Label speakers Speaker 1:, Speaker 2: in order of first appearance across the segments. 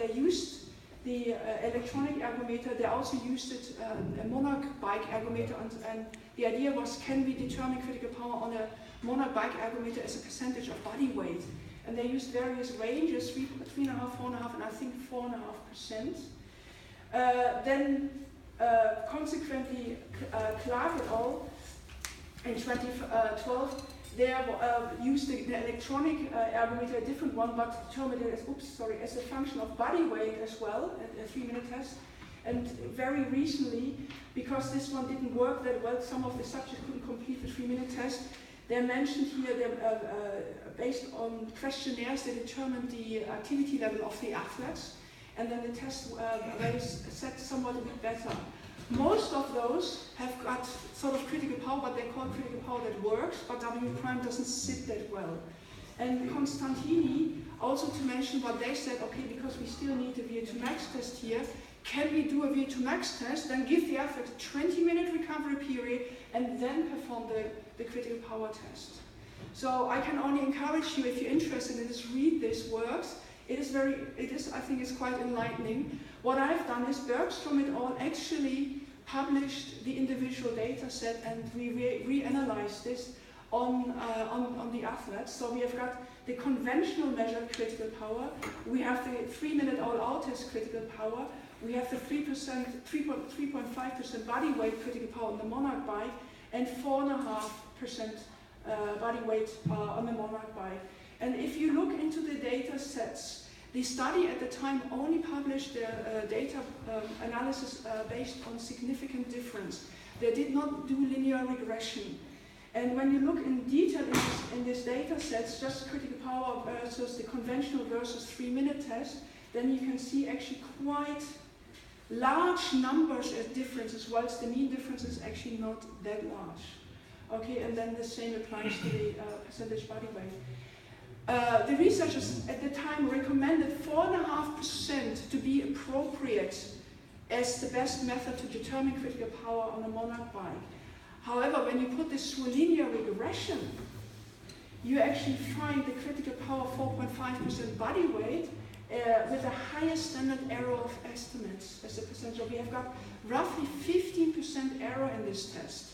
Speaker 1: they used the electronic ergometer. They also used it, a Monarch bike ergometer, and the idea was, can we determine critical power on a Monarch bike ergometer as a percentage of body weight? And they used various ranges, 3.5, 4.5, and I think 4.5%. Then consequently, Clark et al. In 2012, they used the electronic ergometer, a different one, but determined it as a function of body weight as well, a 3-minute test. And very recently, because this one didn't work that well, some of the subjects couldn't complete the 3-minute test. They mentioned here that based on questionnaires, they determined the activity level of the athletes, and then the test was set somewhat a bit better. Most of those have got sort of critical power, what they call critical power that works, but W prime doesn't sit that well. And Constantini, also to mention what they said, okay, because we still need the VO2 max test here, can we do a VO2 max test, then give the athlete a 20-minute recovery period, and then perform the critical power test. So I can only encourage you, if you're interested in this, read this works. It is, I think it's quite enlightening. What I've done is Bergstrom et al. Actually published the individual data set, and we reanalyzed this on the athletes. So we have got the conventional measured critical power, we have the 3-minute all-out test critical power, we have the 3.5% body weight critical power on the Monarch bike, and 4.5% body weight on the Monarch bike. And if you look into the data sets, the study at the time only published their data analysis based on significant difference. They did not do linear regression. And when you look in detail in this data sets, just critical power versus the conventional versus 3-minute test, then you can see actually quite large numbers of differences, whilst the mean difference is actually not that large. Okay, and then the same applies to the percentage body weight. The researchers at the time recommended 4.5% to be appropriate as the best method to determine critical power on a Monarch bike. However, when you put this through linear regression, you actually find the critical power 4.5% body weight with a higher standard error of estimates as a percentage. We have got roughly 15% error in this test.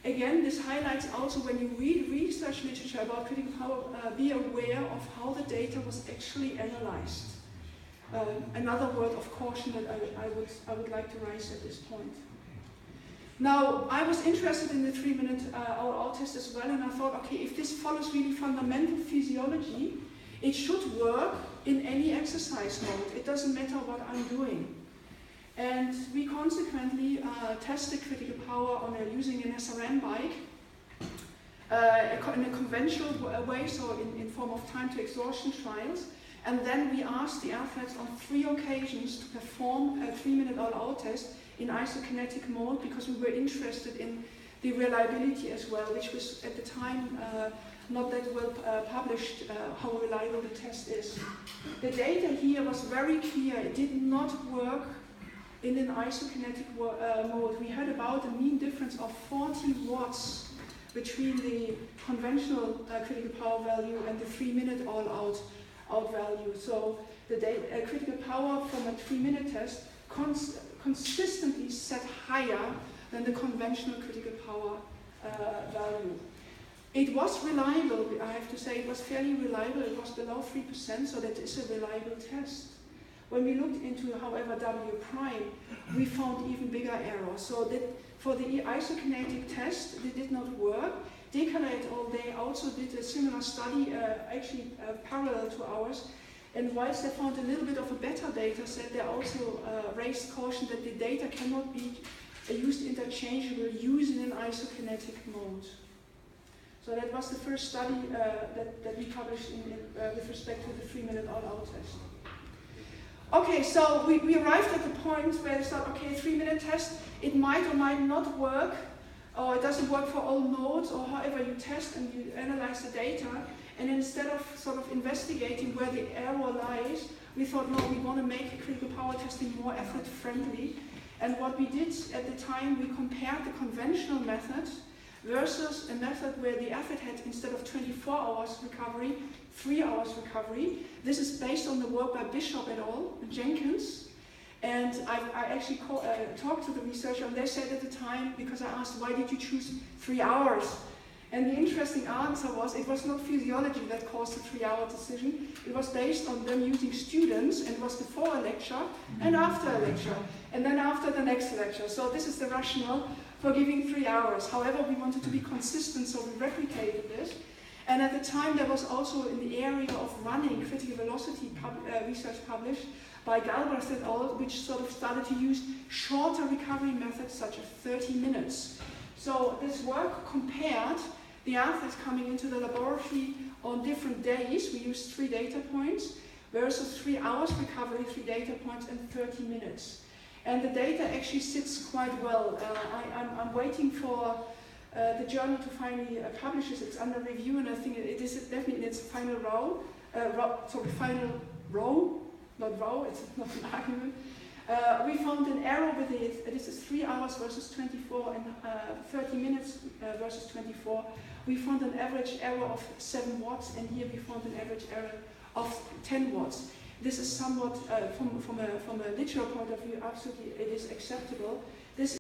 Speaker 1: Again, this highlights also when you read research literature about critical power, be aware of how the data was actually analyzed. Another word of caution that I would like to raise at this point. Now, I was interested in the 3-minute all-out test as well, and I thought, okay, if this follows really fundamental physiology, it should work in any exercise mode. It doesn't matter what I'm doing. And we consequently tested critical power on using an SRM bike in a conventional way, so in form of time to exhaustion trials. And then we asked the athletes on 3 occasions to perform a 3-minute all-out test in isokinetic mode, because we were interested in the reliability as well, which was at the time not that well published, how reliable the test is. The data here was very clear. It did not work in an isokinetic mode. We had about a mean difference of 40 watts between the conventional critical power value and the 3-minute all-out value. So the critical power from a 3-minute test consistently set higher than the conventional critical power value. It was reliable, I have to say, it was fairly reliable. It was below 3%, so that is a reliable test. When we looked into, however, W prime, we found even bigger errors. So that for the isokinetic test, it did not work. Dekala et al., they also did a similar study, actually parallel to ours. And whilst they found a little bit of a better data set, they also raised caution that the data cannot be used interchangeably using an isokinetic mode. So that was the first study that we published with respect to the 3-minute all-out test. Okay, so we arrived at the point where we thought, okay, 3-minute test, it might or might not work, or it doesn't work for all modes, or however you test and you analyze the data. And instead of sort of investigating where the error lies, we thought, no, we want to make critical power testing more effort-friendly. And what we did at the time, we compared the conventional method versus a method where the athlete had, instead of 24 hours recovery, 3 hours recovery. This is based on the work by Bishop et al. And Jenkins. And I actually talked to the researcher, and they said at the time, because I asked, why did you choose 3 hours? And the interesting answer was, it was not physiology that caused the 3-hour decision. It was based on them using students, and it was before a lecture and after a lecture, and then after the next lecture. So this is the rationale for giving 3 hours. However, we wanted to be consistent, so we replicated this. And at the time, there was also in the area of running critical velocity research published by Galbraith et al., which sort of started to use shorter recovery methods such as 30 minutes. So this work compared the athletes coming into the laboratory on different days. We used 3 data points versus 3 hours recovery, 3 data points, and 30 minutes. And the data actually sits quite well. I'm waiting for the journal to finally publish this. It's under review, and I think it is definitely in its final final row, not row, it's not an argument. We found an error with it. This is 3 hours versus 24 and 30 minutes versus 24. We found an average error of 7 watts, and here we found an average error of 10 watts. This is somewhat, from a literal point of view, absolutely it is acceptable.